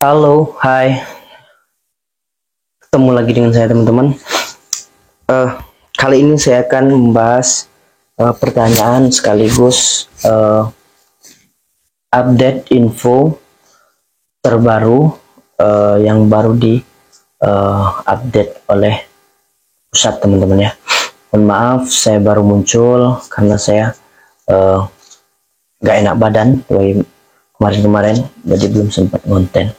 Halo, hai, ketemu lagi dengan saya teman-teman. Eh, Kali ini saya akan membahas pertanyaan sekaligus update info terbaru yang baru di update oleh pusat teman-teman ya. Mohon maaf, saya baru muncul karena saya eh, nggak enak badan dari kemarin-kemarin, jadi belum sempat konten.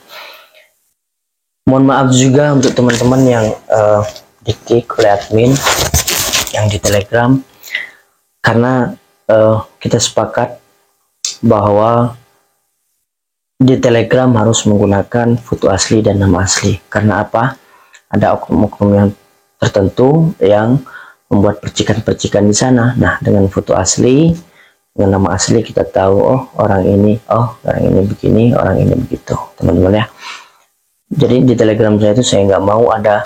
Mohon maaf juga untuk teman-teman yang di-kick oleh admin yang di Telegram karena kita sepakat bahwa di Telegram harus menggunakan foto asli dan nama asli. Karena apa? Ada oknum-oknum yang tertentu yang membuat percikan-percikan di sana. Nah, dengan foto asli, dengan nama asli kita tahu, oh orang ini begini, orang ini begitu, teman-teman ya. Jadi di Telegram saya itu saya nggak mau ada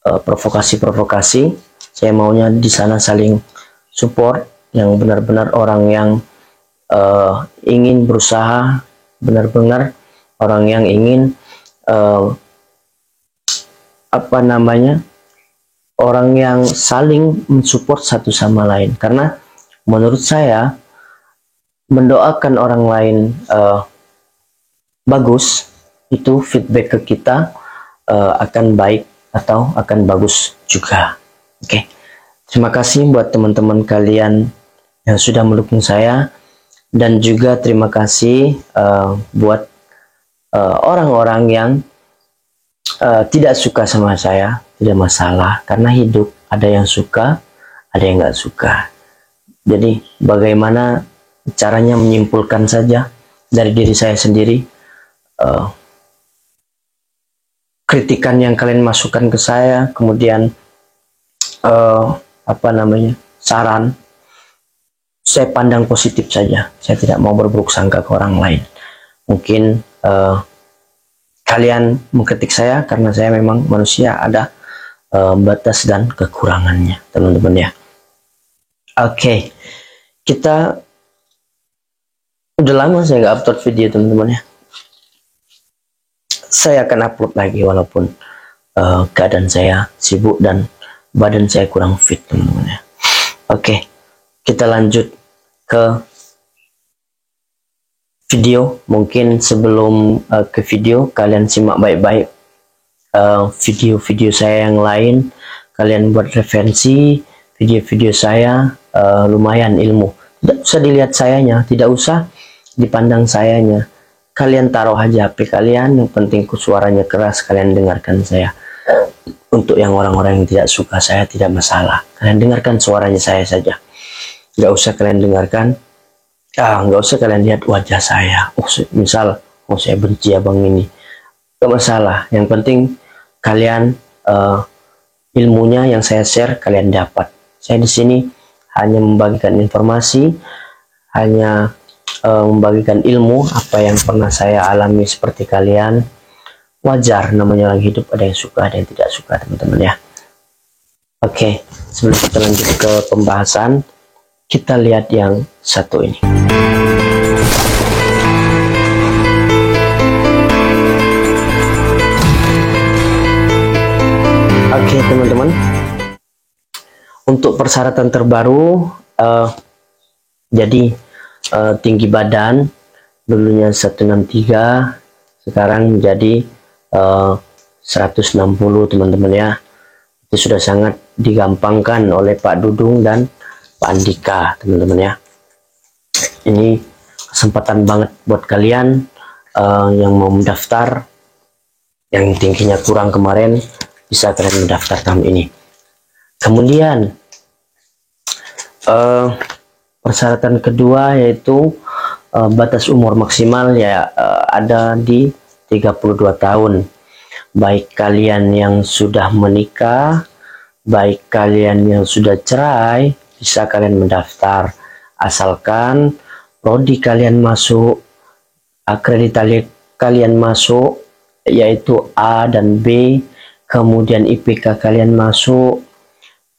provokasi-provokasi. Saya maunya di sana saling support, yang benar-benar orang yang ingin berusaha, benar-benar orang yang ingin orang yang saling mensupport satu sama lain. Karena menurut saya mendoakan orang lain bagus itu feedback ke kita akan baik atau akan bagus juga. Oke. Terima kasih buat teman-teman kalian yang sudah mendukung saya, dan juga terima kasih buat orang-orang yang tidak suka sama saya. Tidak masalah, karena hidup ada yang suka, ada yang nggak suka. Jadi bagaimana caranya menyimpulkan saja dari diri saya sendiri. Kritikan yang kalian masukkan ke saya, kemudian saran, saya pandang positif saja. Saya tidak mau berburuk sangka ke orang lain. Mungkin kalian mengkritik saya karena saya memang manusia, ada batas dan kekurangannya, teman-teman ya. Oke, kita udah lama saya nggak upload video, teman-teman ya. Saya akan upload lagi walaupun keadaan saya sibuk dan badan saya kurang fit, teman-teman ya. Oke, kita lanjut ke video. Mungkin sebelum ke video, kalian simak baik-baik video-video saya yang lain. Kalian buat referensi video-video saya, lumayan ilmu. Tidak usah dilihat sayanya, tidak usah dipandang sayanya. Kalian taruh aja HP kalian, yang penting suaranya keras, kalian dengarkan saya. Untuk yang orang-orang yang tidak suka saya, tidak masalah, kalian dengarkan suaranya saya saja. Nggak usah kalian dengarkan, nggak usah kalian lihat wajah saya. Misal, saya benci abang ini, nggak masalah. Yang penting kalian ilmunya yang saya share kalian dapat. Saya di sini hanya membagikan informasi, hanya membagikan ilmu apa yang pernah saya alami seperti kalian. Wajar, namanya orang hidup, ada yang suka, ada yang tidak suka, teman-teman ya. Oke, sebelum kita lanjut ke pembahasan, kita lihat yang satu ini. Oke, teman-teman, untuk persyaratan terbaru, jadi tinggi badan dulunya 163, sekarang menjadi 160, teman-teman ya. Itu sudah sangat digampangkan oleh Pak Dudung dan Pak Andika, teman-teman ya. Ini kesempatan banget buat kalian yang mau mendaftar, yang tingginya kurang kemarin, bisa kalian mendaftar tahun ini. Kemudian persyaratan kedua yaitu batas umur maksimal ya ada di 32 tahun. Baik kalian yang sudah menikah, baik kalian yang sudah cerai, bisa kalian mendaftar. Asalkan prodi kalian masuk, akreditasi kalian masuk, yaitu A dan B, kemudian IPK kalian masuk,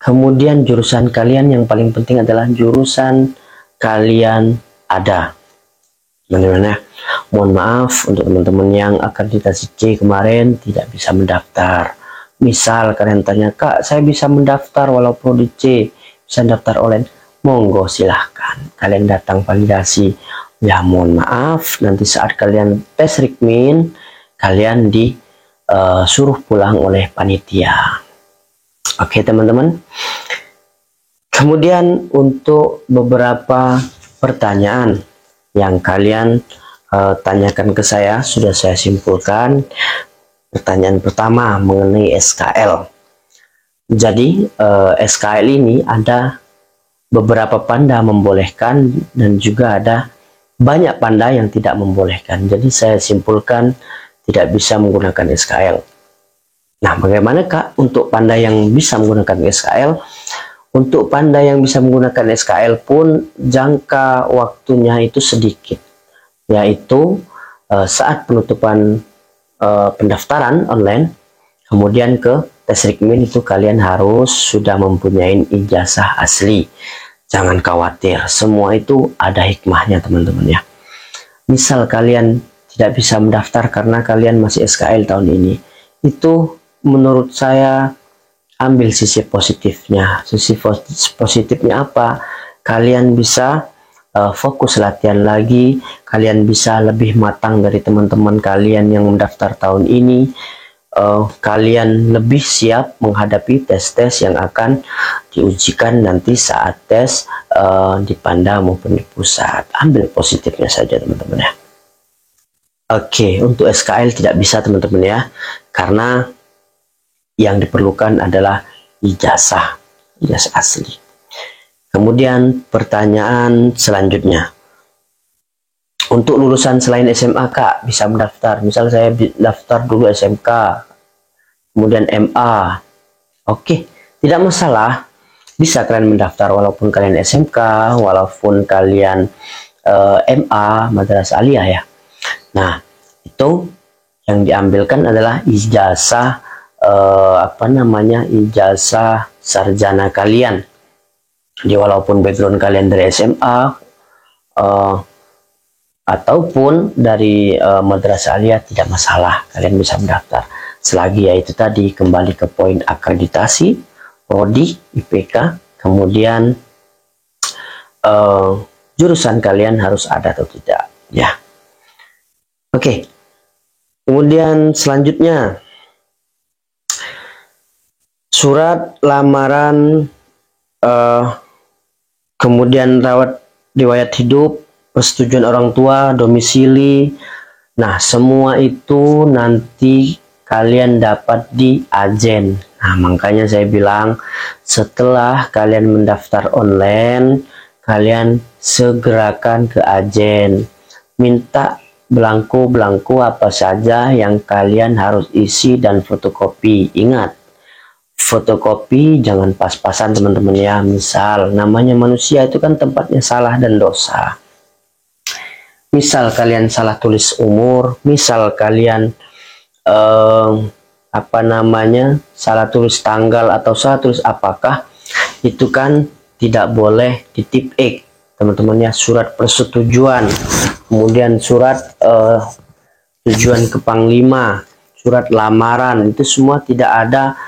kemudian jurusan kalian yang paling penting adalah jurusan kalian ada. Bagaimana? Mohon maaf untuk teman-teman yang akreditasi C kemarin tidak bisa mendaftar. Misal kalian tanya, Kak, saya bisa mendaftar walaupun di C, bisa daftar online. Monggo silahkan, kalian datang validasi. Ya mohon maaf, nanti saat kalian tes Rikmin, kalian disuruh pulang oleh panitia. Oke teman-teman. Kemudian untuk beberapa pertanyaan yang kalian tanyakan ke saya, sudah saya simpulkan. Pertanyaan pertama mengenai SKL. Jadi SKL ini ada beberapa panda membolehkan dan juga ada banyak panda yang tidak membolehkan. Jadi saya simpulkan tidak bisa menggunakan SKL. Nah, bagaimana Kak untuk panda yang bisa menggunakan SKL? Untuk panda yang bisa menggunakan SKL pun jangka waktunya itu sedikit, yaitu saat penutupan pendaftaran online, kemudian ke tes Rikmin itu kalian harus sudah mempunyai ijazah asli. Jangan khawatir, semua itu ada hikmahnya teman-teman ya. Misal kalian tidak bisa mendaftar karena kalian masih SKL tahun ini, itu menurut saya ambil sisi positifnya. Sisi positifnya apa? Kalian bisa fokus latihan lagi, kalian bisa lebih matang dari teman-teman kalian yang mendaftar tahun ini. Kalian lebih siap menghadapi tes-tes yang akan diujikan nanti saat tes di Panda maupun di pusat. Ambil positifnya saja teman-teman ya. Oke, untuk SKL tidak bisa teman-teman ya, karena yang diperlukan adalah ijazah asli. Kemudian pertanyaan selanjutnya, untuk lulusan selain SMA Kak bisa mendaftar? Misal saya daftar dulu SMK, kemudian MA. Oke, tidak masalah, bisa kalian mendaftar walaupun kalian SMK, walaupun kalian MA, Madrasah Aliyah ya. Nah, itu yang diambilkan adalah ijazah ijazah sarjana kalian. Jadi walaupun background kalian dari SMA ataupun dari Madrasah Aliyah tidak masalah, kalian bisa mendaftar. Selagi yaitu tadi kembali ke poin akreditasi, prodi, IPK, kemudian jurusan kalian harus ada atau tidak ya. Oke. Kemudian selanjutnya surat lamaran, kemudian riwayat hidup, persetujuan orang tua, domisili. Nah, semua itu nanti kalian dapat di Ajen. Nah, makanya saya bilang setelah kalian mendaftar online, kalian segerakan ke Ajen. Minta belangko-belangko apa saja yang kalian harus isi dan fotokopi. Ingat, fotokopi jangan pas-pasan teman-teman ya. Misal namanya manusia itu kan tempatnya salah dan dosa. Misal kalian salah tulis umur, misal kalian salah tulis tanggal atau salah tulis apakah, itu kan tidak boleh di tip X teman-teman ya. Surat persetujuan, kemudian surat tujuan ke Panglima, surat lamaran, itu semua tidak ada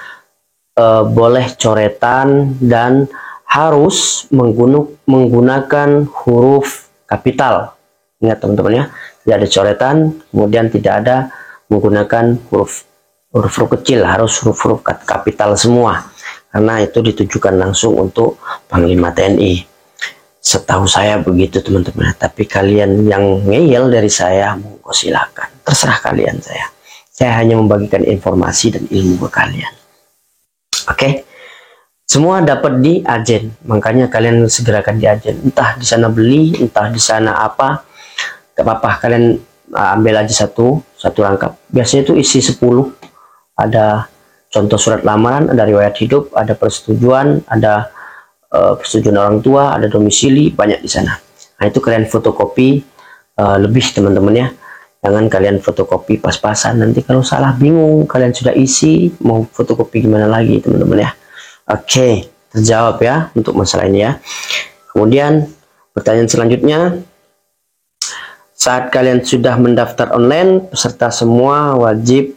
boleh coretan dan harus menggunakan huruf kapital. Ingat teman-teman ya, tidak ada coretan, kemudian tidak ada menggunakan huruf kecil, harus huruf kapital semua, karena itu ditujukan langsung untuk Panglima TNI. Setahu saya begitu teman-teman, tapi kalian yang ngeyel dari saya, monggo silakan, terserah kalian. Saya hanya membagikan informasi dan ilmu ke kalian. Oke, semua dapat di Ajen, makanya kalian segerakan di Ajen. Entah di sana beli, entah di sana apa, gak apa-apa, kalian ambil aja satu rangkap. Biasanya itu isi 10. Ada contoh surat lamaran, ada riwayat hidup, ada persetujuan, ada persetujuan orang tua, ada domisili, banyak di sana. Nah, itu kalian fotokopi lebih teman-teman ya. Jangan kalian fotokopi pas-pasan, nanti kalau salah bingung, kalian sudah isi, mau fotokopi gimana lagi teman-teman ya. Oke, terjawab ya untuk masalah ini ya. Kemudian pertanyaan selanjutnya, Saat kalian sudah mendaftar online, peserta semua wajib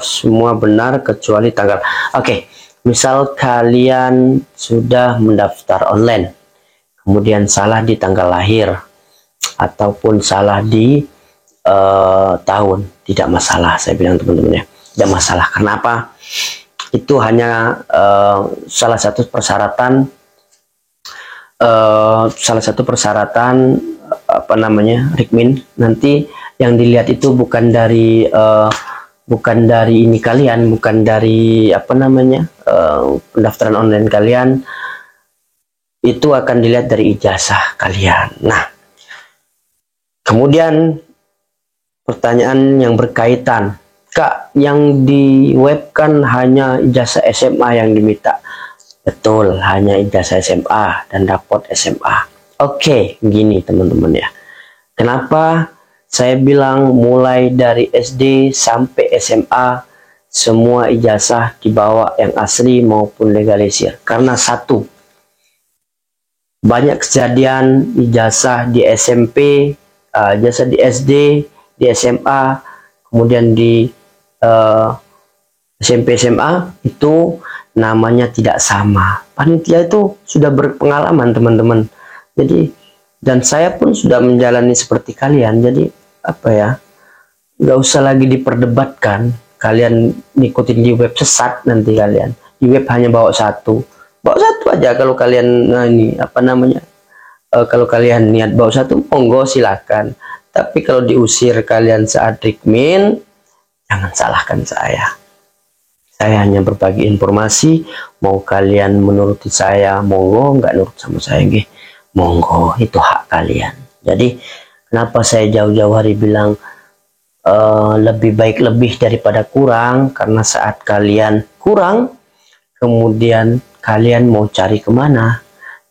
semua benar kecuali tanggal. Oke, misal kalian sudah mendaftar online, kemudian salah di tanggal lahir ataupun salah di tahun, tidak masalah. Saya bilang teman-teman ya, tidak masalah. Kenapa? Itu hanya salah satu persyaratan apa namanya, Rikmin. Nanti yang dilihat itu bukan dari ini kalian, bukan dari apa namanya pendaftaran online kalian, itu akan dilihat dari ijazah kalian. Nah, kemudian pertanyaan yang berkaitan, Kak, yang di web kan hanya ijazah SMA yang diminta. Betul, hanya ijazah SMA dan raport SMA. Oke, gini teman-teman ya. Kenapa saya bilang mulai dari SD sampai SMA semua ijazah dibawa yang asli maupun legalisir? Karena satu, banyak kejadian ijazah di SMP, ijazah di SD, di SMA, kemudian di SMP SMA itu namanya tidak sama. Panitia itu sudah berpengalaman teman-teman. Jadi, dan saya pun sudah menjalani seperti kalian. Jadi apa ya, nggak usah lagi diperdebatkan. Kalian ngikutin di web sesat nanti kalian. Di web hanya bawa satu aja. Kalau kalian ini apa namanya, kalau kalian niat bawa satu, monggo silakan. Tapi kalau diusir kalian saat Rikmin, jangan salahkan saya. Saya hanya berbagi informasi. Mau kalian menuruti saya, monggo. Nggak nurut sama saya, monggo, itu hak kalian. Jadi kenapa saya jauh-jauh hari bilang lebih baik lebih daripada kurang? Karena saat kalian kurang, kemudian kalian mau cari kemana?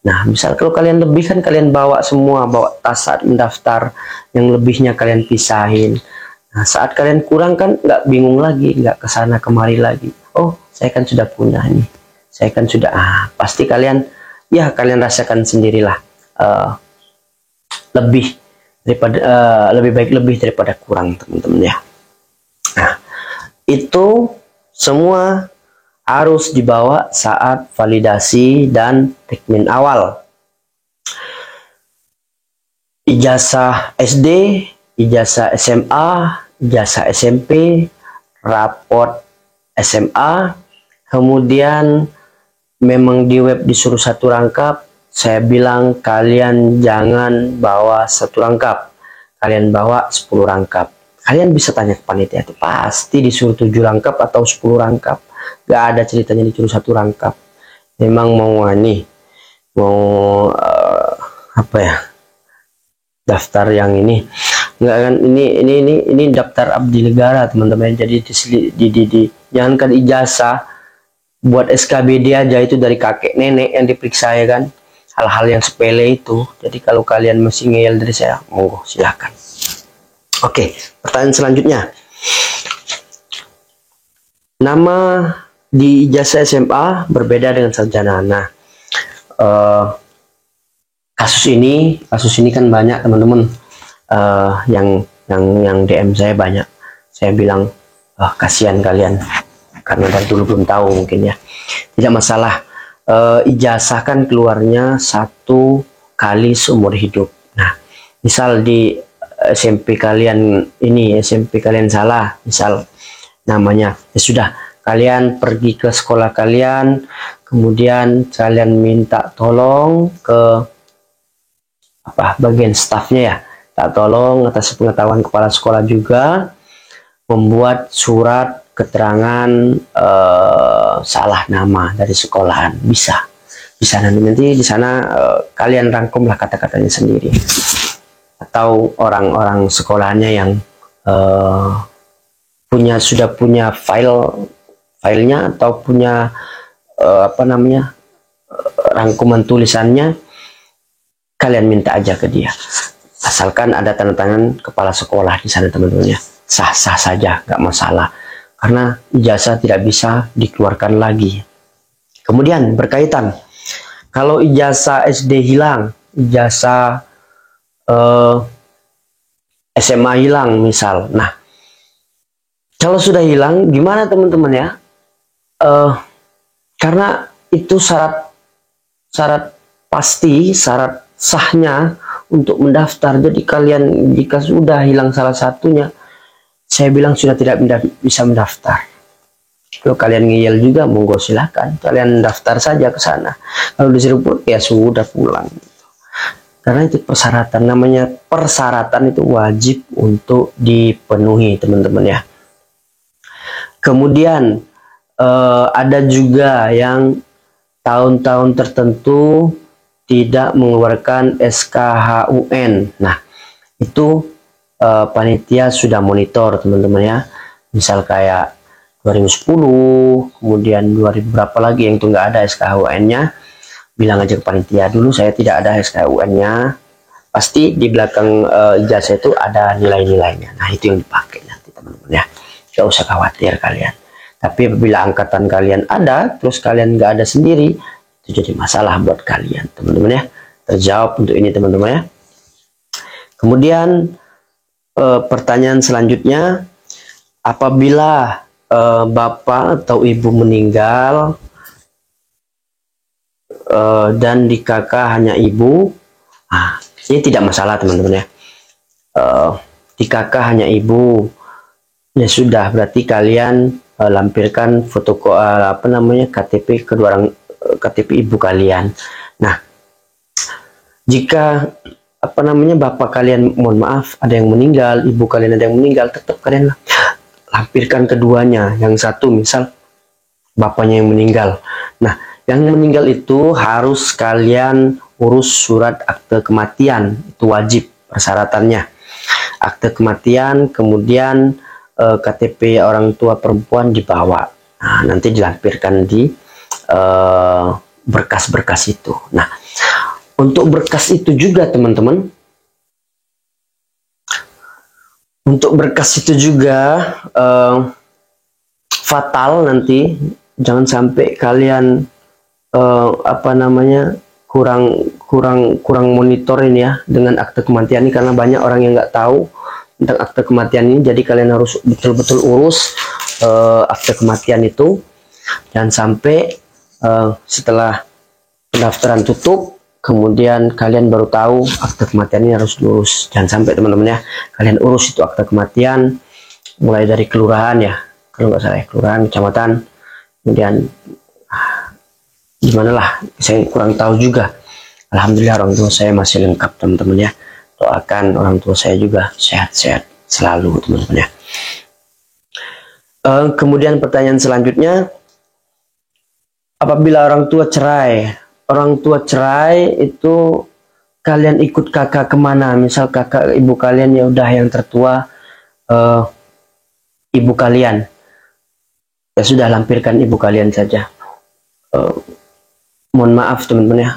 Nah, misal kalau kalian lebih kan kalian bawa semua, bawa tas saat mendaftar, yang lebihnya kalian pisahin. Nah, saat kalian kurang kan nggak bingung lagi, nggak kesana kemari lagi. Oh, saya kan sudah punya nih, saya kan sudah, pasti kalian, ya kalian rasakan sendirilah, lebih baik lebih daripada kurang teman-teman ya. Nah, itu semua harus dibawa saat validasi dan Rikmin awal. Ijazah SD, ijazah SMA, ijazah SMP, raport SMA, kemudian memang di web disuruh satu rangkap. Saya bilang kalian jangan bawa satu rangkap, kalian bawa 10 rangkap. Kalian bisa tanya ke panitia, itu pasti disuruh 7 rangkap atau 10 rangkap. Gak ada ceritanya disuruh satu rangkap. Memang mau apa ya, daftar yang ini nggak kan, ini daftar abdi negara teman-teman. Jadi jangankan ijazah, buat SKBD aja itu dari kakek nenek yang diperiksa ya kan, hal-hal yang sepele itu. Jadi kalau kalian masih ngeyel dari saya, monggo silahkan. Oke, pertanyaan selanjutnya, nama di ijazah SMA berbeda dengan sarjana. Nah, kasus ini kan banyak teman-teman, yang DM saya banyak. Saya bilang kasihan kalian karena dari dulu belum tahu mungkin ya. Tidak masalah, ijazah kan keluarnya 1 kali seumur hidup. Nah, misal di SMP kalian salah, misal namanya, ya sudah, kalian pergi ke sekolah kalian, kemudian kalian minta tolong ke bagian stafnya ya, tak tolong atas pengetahuan kepala sekolah juga membuat surat keterangan salah nama dari sekolahan. Bisa nanti di sana kalian rangkumlah kata-katanya sendiri, atau orang-orang sekolahannya yang sudah punya filenya atau punya rangkuman tulisannya, kalian minta aja ke dia, asalkan ada tanda tangan kepala sekolah di sana teman-teman ya. Sah-sah saja, nggak masalah, karena ijazah tidak bisa dikeluarkan lagi. Kemudian berkaitan, kalau ijazah SD hilang, ijazah SMA hilang misal. Nah, kalau sudah hilang gimana teman-teman ya? Karena itu syarat pasti, syarat sahnya untuk mendaftar. Jadi kalian jika sudah hilang salah satunya, saya bilang sudah tidak bisa mendaftar. Kalau kalian ngeyel juga, monggo silahkan, kalian daftar saja ke sana. Kalau disuruh pulang, ya sudah pulang. Karena itu persyaratan, namanya persyaratan itu wajib untuk dipenuhi teman-teman ya. Kemudian ada juga yang tahun-tahun tertentu tidak mengeluarkan SKHUN. Nah, itu panitia sudah monitor teman-teman ya. Misal kayak 2010, kemudian 2000 berapa lagi yang itu nggak ada SKHUN-nya, bilang aja ke panitia, dulu saya tidak ada SKHUN-nya. Pasti di belakang ijazah itu ada nilai-nilainya. Nah, itu yang dipakai nanti teman-teman ya. Gak usah khawatir kalian. Tapi apabila angkatan kalian ada, terus kalian nggak ada sendiri, itu jadi masalah buat kalian teman-teman ya. Terjawab untuk ini teman-teman ya. Kemudian pertanyaan selanjutnya, apabila bapak atau ibu meninggal dan di kakak hanya ibu, nah, ini tidak masalah teman-teman ya. Di kakak hanya ibu, ya sudah, berarti kalian lampirkan foto KTP kedua orang, KTP ibu kalian. Nah, jika bapak kalian, mohon maaf, ada yang meninggal, ibu kalian ada yang meninggal, tetap kalian lampirkan keduanya. Yang satu misal bapaknya yang meninggal, nah yang meninggal itu harus kalian urus surat akte kematian, itu wajib persyaratannya. Akte kematian, kemudian KTP orang tua perempuan dibawa. Nah, nanti dilampirkan di berkas-berkas itu. Nah, untuk berkas itu juga teman-teman, untuk berkas itu juga fatal nanti, jangan sampai kalian kurang monitorin ya dengan akte kematian ini, karena banyak orang yang nggak tahu tentang akte kematian ini. Jadi kalian harus betul-betul urus akte kematian itu. Jangan sampai setelah pendaftaran tutup kemudian kalian baru tahu akte kematian ini harus diurus. Jangan sampai teman-teman ya, kalian urus itu akte kematian mulai dari kelurahan ya, kalau nggak salah ya, kelurahan, kecamatan, kemudian gimana lah, saya kurang tahu juga. Alhamdulillah orang tua saya masih lengkap teman-teman ya. Doakan orang tua saya juga sehat-sehat selalu teman-teman ya. Kemudian pertanyaan selanjutnya, apabila orang tua cerai itu kalian ikut kakak kemana? Misal kakak ibu kalian ya udah yang tertua, ibu kalian, ya sudah lampirkan ibu kalian saja. Mohon maaf teman-teman ya,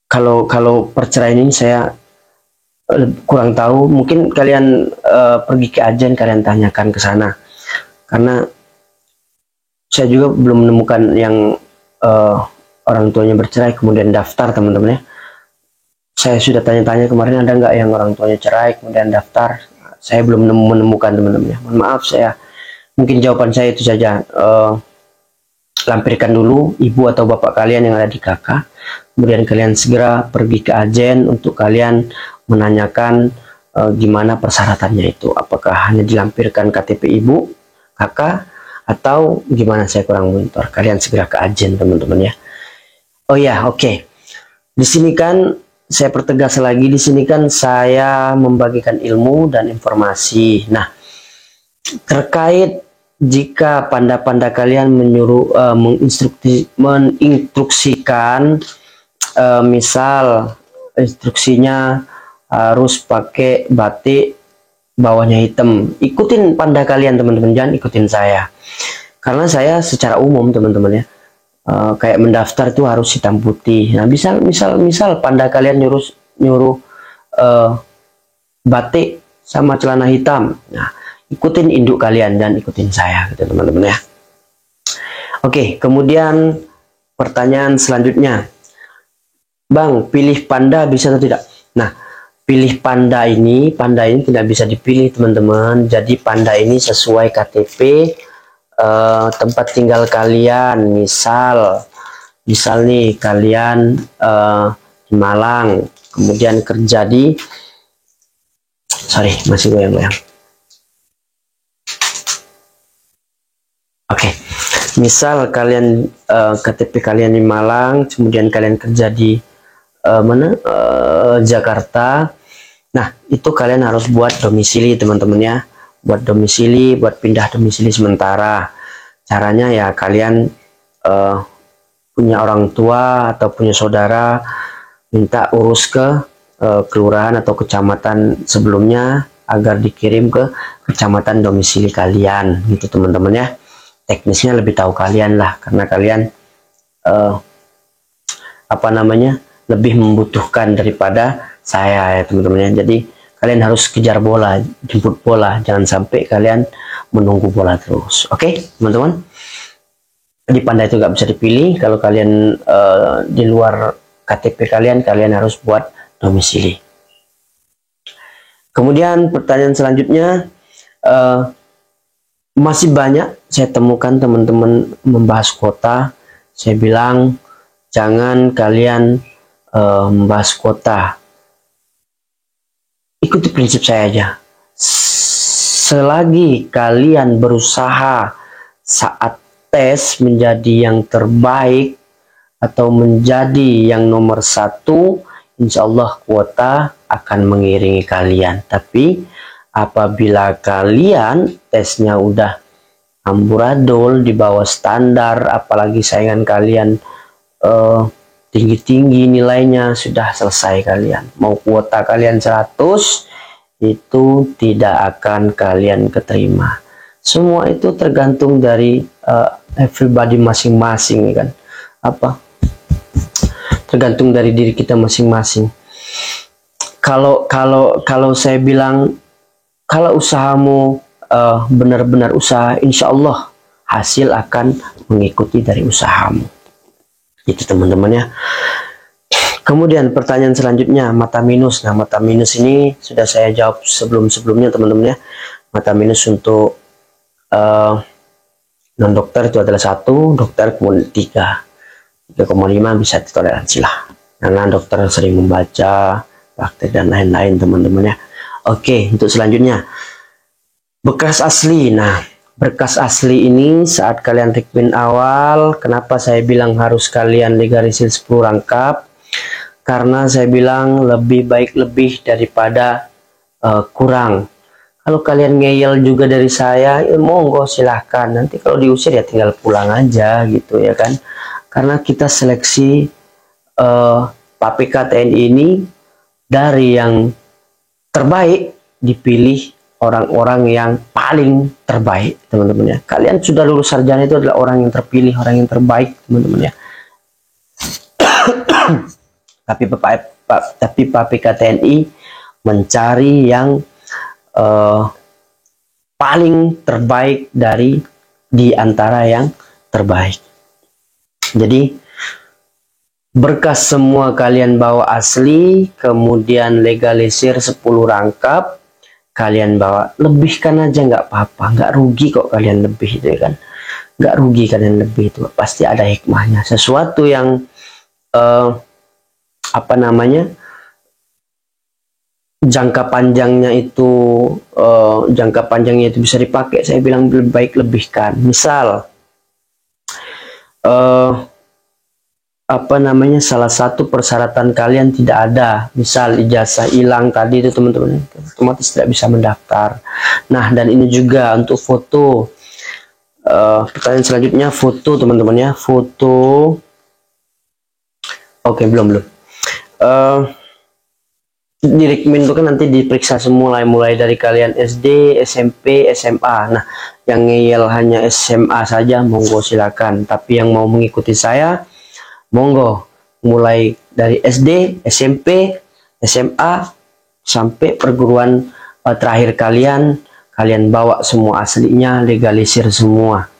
kalau perceraian ini saya kurang tahu. Mungkin kalian pergi ke ajen, kalian tanyakan ke sana, karena saya juga belum menemukan yang orang tuanya bercerai kemudian daftar teman-teman ya. Saya sudah tanya-tanya kemarin, ada nggak yang orang tuanya cerai kemudian daftar. Saya belum menemukan teman-teman ya. Mohon maaf, saya mungkin jawaban saya itu saja. Lampirkan dulu ibu atau bapak kalian yang ada di kakak, kemudian kalian segera pergi ke ajen untuk kalian menanyakan gimana persyaratannya itu, apakah hanya dilampirkan KTP ibu, kakak, atau gimana, saya kurang monitor. Kalian segera ke ajen teman-teman ya. Oh ya, oke. Di sini kan saya pertegas lagi, di sini kan saya membagikan ilmu dan informasi. Nah, terkait jika panda-panda kalian menginstruksikan, misal instruksinya harus pakai batik bawahnya hitam, ikutin panda kalian teman-teman, jangan ikutin saya. Karena saya secara umum teman-teman ya, kayak mendaftar itu harus hitam putih. Nah, misal panda kalian nyuruh batik sama celana hitam, nah ikutin induk kalian dan ikutin saya gitu teman-teman ya. Oke, kemudian pertanyaan selanjutnya, Bang, pilih panda bisa atau tidak? Nah, pilih Panda ini tidak bisa dipilih teman-teman. Jadi Panda ini sesuai KTP, tempat tinggal kalian. Misal nih kalian di Malang, kemudian kerja di, sorry masih goyang-goyang. Oke, misal kalian KTP kalian di Malang, kemudian kalian kerja di Jakarta. Nah, itu kalian harus buat domisili teman-teman ya. Buat domisili, buat pindah domisili sementara. Caranya ya kalian punya orang tua atau punya saudara, minta urus ke kelurahan atau kecamatan sebelumnya agar dikirim ke kecamatan domisili kalian gitu teman-teman ya. Teknisnya lebih tahu kalian lah, karena kalian lebih membutuhkan daripada saya ya teman-teman ya. Jadi kalian harus kejar bola, jemput bola, jangan sampai kalian menunggu bola terus. Oke teman-teman, di Panda itu nggak bisa dipilih. Kalau kalian di luar KTP kalian harus buat domisili. Kemudian pertanyaan selanjutnya, masih banyak saya temukan teman-teman membahas kuota. Saya bilang jangan kalian membahas kuota, ikuti prinsip saya aja. Selagi kalian berusaha saat tes menjadi yang terbaik atau menjadi yang nomor 1, insya Allah kuota akan mengiringi kalian. Tapi apabila kalian tesnya udah amburadul, di bawah standar, apalagi saingan kalian tinggi-tinggi nilainya, sudah selesai kalian. Mau kuota kalian 100, itu tidak akan kalian keterima. Semua itu tergantung dari everybody masing-masing kan. Tergantung dari diri kita masing-masing. Kalau saya bilang, kalau usahamu benar-benar usaha, insya Allah hasil akan mengikuti dari usahamu. Itu teman-teman ya. Kemudian pertanyaan selanjutnya, mata minus. Nah, mata minus ini sudah saya jawab sebelum-sebelumnya teman-teman ya. Mata minus untuk non dokter itu adalah 1, dokter kemudian 3,5 bisa ditoleransi lah. Karena dokter sering membaca praktek dan lain-lain teman-teman ya. Oke, untuk selanjutnya bekas asli. Nah, berkas asli ini saat kalian rekrutmen awal, kenapa saya bilang harus kalian legalisir 10 rangkap? Karena saya bilang lebih baik lebih daripada kurang. Kalau kalian ngeyel juga dari saya, ya monggo silahkan. Nanti kalau diusir ya tinggal pulang aja gitu ya kan. Karena kita seleksi PAPK TNI ini dari yang terbaik, dipilih orang-orang yang paling terbaik teman-teman ya. Kalian sudah lulus sarjana itu adalah orang yang terpilih, orang yang terbaik teman-teman ya. Tapi PAPK TNI mencari yang paling terbaik di antara yang terbaik. Jadi berkas semua kalian bawa asli, kemudian legalisir 10 rangkap, kalian bawa, lebihkan aja nggak apa-apa, nggak rugi kok kalian lebih itu ya kan, nggak rugi kalian lebih, itu pasti ada hikmahnya. Sesuatu yang jangka panjangnya itu bisa dipakai, saya bilang lebih baik lebihkan. Misal salah satu persyaratan kalian tidak ada, misal ijazah hilang tadi itu teman-teman, otomatis tidak bisa mendaftar. Nah, dan ini juga untuk foto. Pertanyaan selanjutnya foto teman-teman ya, foto. Oke, belum di rekrutmen itu kan nanti diperiksa semua, mulai dari kalian SD, SMP, SMA. Nah, yang ngeyel hanya SMA saja monggo silakan, tapi yang mau mengikuti saya monggo, mulai dari SD, SMP, SMA sampai perguruan terakhir kalian bawa semua aslinya, legalisir semua.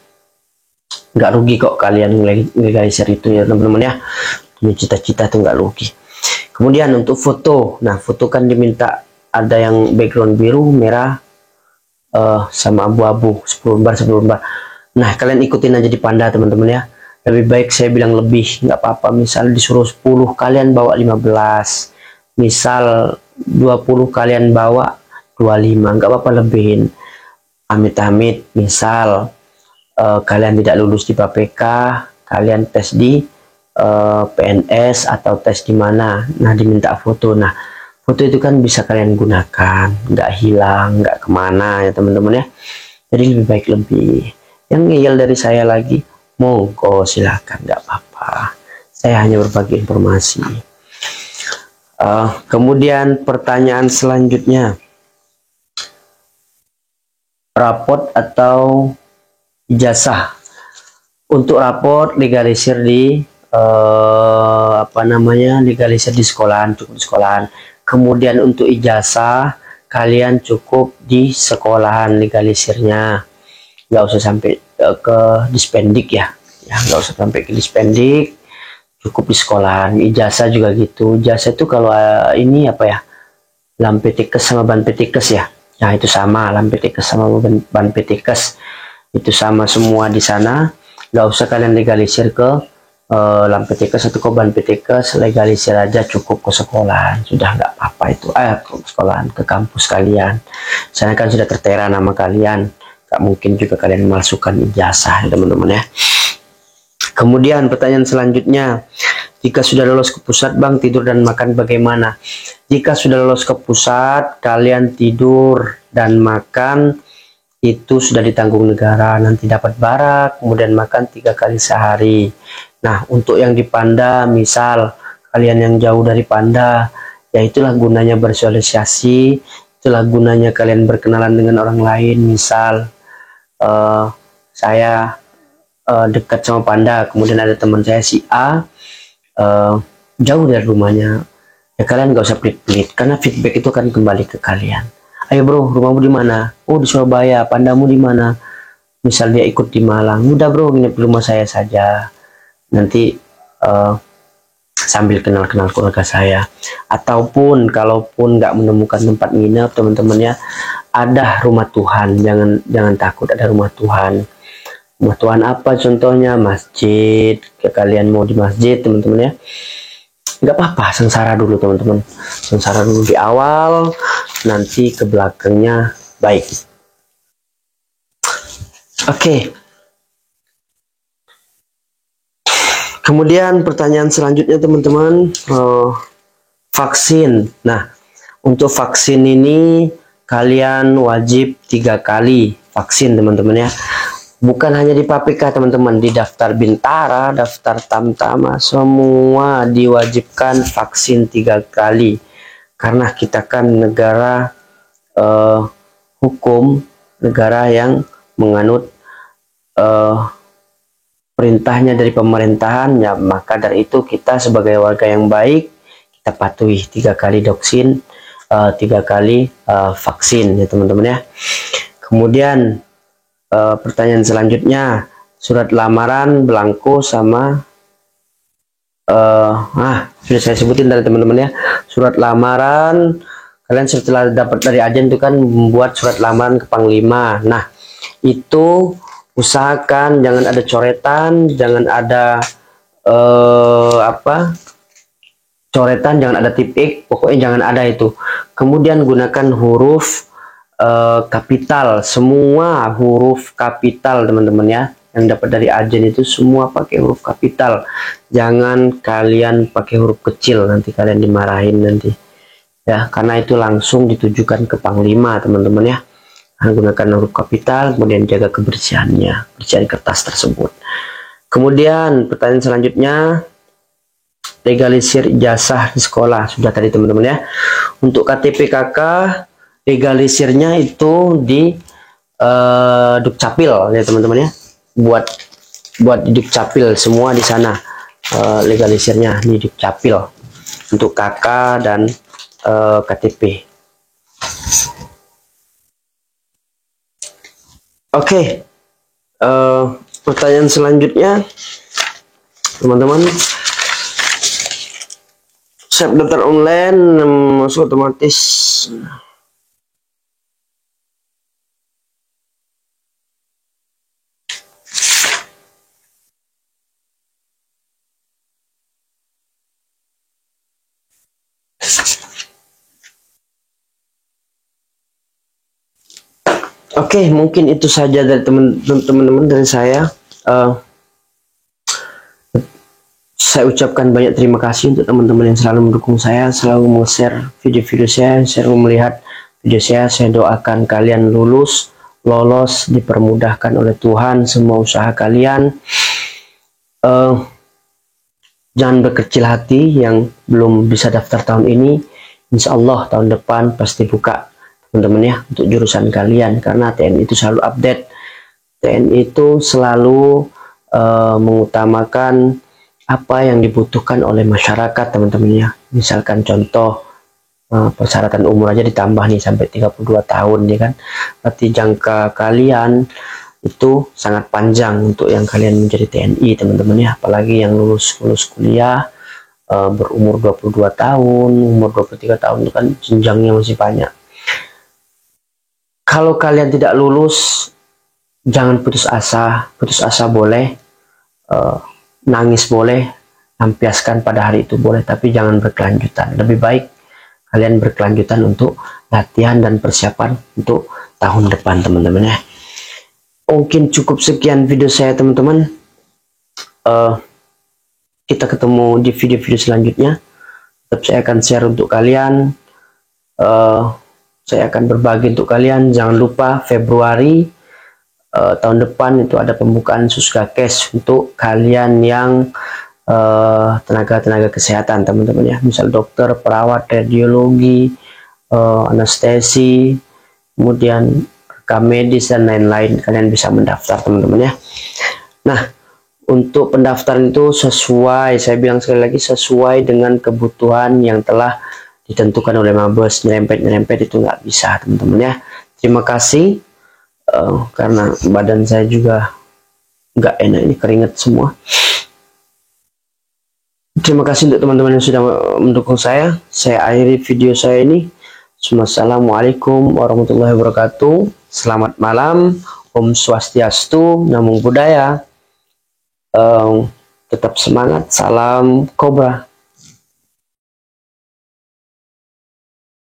Nggak rugi kok kalian legalisir itu ya teman-teman ya. Cita-cita tuh nggak rugi. Kemudian untuk foto, nah foto kan diminta ada yang background biru, merah, sama abu-abu, 10 lembar 10 lembar. Nah kalian ikutin aja di Panda teman-teman ya. Lebih baik saya bilang lebih, nggak apa-apa. Misal disuruh 10, kalian bawa 15. Misal 20, kalian bawa 25, nggak apa-apa lebihin. Amit-amit misal kalian tidak lulus di KPK, kalian tes di PNS atau tes di mana, nah diminta foto. Nah foto itu kan bisa kalian gunakan, nggak hilang, nggak kemana ya teman-teman ya. Jadi lebih baik lebih. Yang ngeyel dari saya lagi, monggo silakan, nggak apa-apa, saya hanya berbagi informasi. Kemudian pertanyaan selanjutnya, raport atau ijazah. Untuk raport legalisir di legalisir di sekolahan, cukup di sekolahan. Kemudian untuk ijazah kalian cukup di sekolahan legalisirnya, nggak usah sampai ke dispendik ya, nggak usah sampai ke dispendik, cukup di sekolahan. Ijazah juga gitu. Ijazah itu kalau ini apa ya, lampetikes sama banpetikes ya. Nah itu sama, lampetikes sama banpetikes itu sama semua di sana. Nggak usah kalian legalisir ke lampetikes atau ke banpetikes, legalisir aja cukup ke sekolahan, sudah nggak apa-apa itu. Ke sekolahan, ke kampus kalian. Sana kan sudah tertera nama kalian, nggak mungkin juga kalian memasukkan ijazah ya teman-teman ya. Kemudian pertanyaan selanjutnya, jika sudah lolos ke pusat bang, tidur dan makan bagaimana? Jika sudah lolos ke pusat, kalian tidur dan makan itu sudah ditanggung negara, nanti dapat barak, kemudian makan 3 kali sehari. Nah untuk yang di Panda, misal kalian yang jauh dari Panda, ya itulah gunanya bersosialisasi, itulah gunanya kalian berkenalan dengan orang lain. Misal saya dekat sama Panda, kemudian ada teman saya si A jauh dari rumahnya, ya kalian nggak usah pelit-pelit, karena feedback itu akan kembali ke kalian. Ayo bro, rumahmu di mana? Oh di Surabaya. Pandamu di mana? Misal dia ikut di Malang, udah bro nginep di rumah saya saja, nanti sambil kenal-kenal keluarga saya. Ataupun kalaupun nggak menemukan tempat nginep teman-teman ya, ada rumah Tuhan, jangan takut, ada rumah Tuhan. Rumah Tuhan apa contohnya? Masjid. Kalian mau di masjid teman-teman ya, nggak apa-apa, sengsara dulu teman-teman, sengsara dulu di awal, nanti ke belakangnya baik. Oke. Kemudian pertanyaan selanjutnya teman-teman, vaksin. Nah untuk vaksin ini kalian wajib 3 kali vaksin teman-teman ya. Bukan hanya di KPK teman-teman, di daftar Bintara, daftar Tamtama, semua diwajibkan vaksin 3 kali. Karena kita kan negara hukum, negara yang menganut perintahnya dari pemerintahan, ya maka dari itu kita sebagai warga yang baik, kita patuhi 3 kali doksin, 3 kali vaksin ya teman-teman ya. Kemudian pertanyaan selanjutnya, surat lamaran belangko sama sudah saya sebutin dari teman-teman ya. Surat lamaran kalian setelah dapat dari agen itu kan membuat surat lamaran ke Panglima. Nah itu usahakan jangan ada coretan, jangan ada coretan, jangan ada tip X, pokoknya jangan ada itu. Kemudian gunakan huruf kapital, semua huruf kapital teman-teman ya. Yang dapat dari agen itu semua pakai huruf kapital, jangan kalian pakai huruf kecil, nanti kalian dimarahin nanti ya, karena itu langsung ditujukan ke Panglima teman-teman ya. Gunakan huruf kapital, kemudian jaga kebersihannya, bersihan kertas tersebut. Kemudian pertanyaan selanjutnya, legalisir ijazah di sekolah, sudah tadi teman-teman ya. Untuk KTP KK legalisirnya itu di Dukcapil ya teman-teman ya, buat di Dukcapil semua di sana, legalisirnya di Dukcapil untuk KK dan KTP. Oke. Pertanyaan selanjutnya teman-teman, resep daftar online masuk otomatis. Oke, mungkin itu saja dari teman-teman dari saya. Saya ucapkan banyak terima kasih untuk teman-teman yang selalu mendukung saya, selalu share video-video saya, selalu melihat video saya. Saya doakan kalian lolos, dipermudahkan oleh Tuhan semua usaha kalian. Jangan berkecil hati yang belum bisa daftar tahun ini. Insya Allah tahun depan pasti buka, teman-teman ya, untuk jurusan kalian, karena TNI itu selalu update. TNI itu selalu mengutamakan apa yang dibutuhkan oleh masyarakat, teman-teman ya. Misalkan contoh persyaratan umur aja ditambah nih sampai 32 tahun ya kan. Berarti jangka kalian itu sangat panjang untuk yang kalian menjadi TNI, teman-teman ya. Apalagi yang lulus kuliah berumur 22 tahun, umur 23 tahun itu kan jenjangnya masih banyak. Kalau kalian tidak lulus, jangan putus asa boleh, nangis boleh, lampiaskan pada hari itu boleh, tapi jangan berkelanjutan. Lebih baik kalian berkelanjutan untuk latihan dan persiapan untuk tahun depan, teman-teman ya. Mungkin cukup sekian video saya, teman-teman. Kita ketemu di video-video selanjutnya. Tetap saya akan share untuk kalian. Saya akan berbagi untuk kalian. Jangan lupa Februari tahun depan itu ada pembukaan Susga Cash untuk kalian yang tenaga kesehatan, teman-teman ya. Misal dokter, perawat, radiologi, anestesi, kemudian rekam medis dan lain-lain, kalian bisa mendaftar, teman-teman ya. Nah, untuk pendaftaran itu sesuai, saya bilang sekali lagi, sesuai dengan kebutuhan yang telah ditentukan oleh Mabes. Nyerempet itu nggak bisa, teman-teman ya. Terima kasih. Karena badan saya juga nggak enak, ini keringet semua. Terima kasih untuk teman-teman yang sudah mendukung saya. Saya akhiri video saya ini. Assalamualaikum warahmatullahi wabarakatuh. Selamat malam. Om Swastiastu, Namo Buddhaya. Tetap semangat. Salam Kobra.